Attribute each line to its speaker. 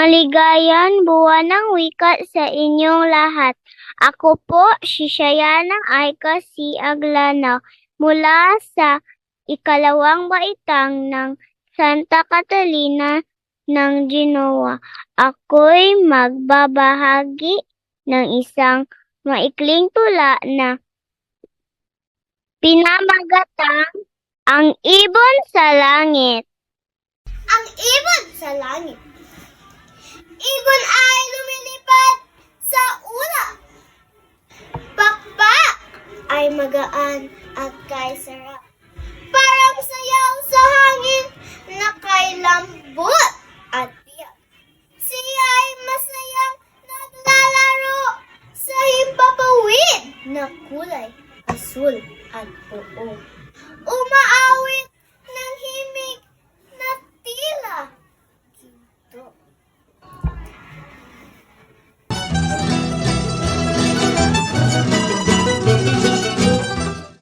Speaker 1: Maligayan buwan ng wika sa inyong lahat. Ako po si Shayanang Aika si Aglana mula sa ikalawang baitang ng Santa Catalina ng Genoa. Ako'y magbabahagi ng isang maikling tula na pinamagatang Ang Ibon sa Langit.
Speaker 2: Ang ibon sa langit. Ibon ay lumilipad sa ulap. Pakpak ay magaan at kay sarap. Para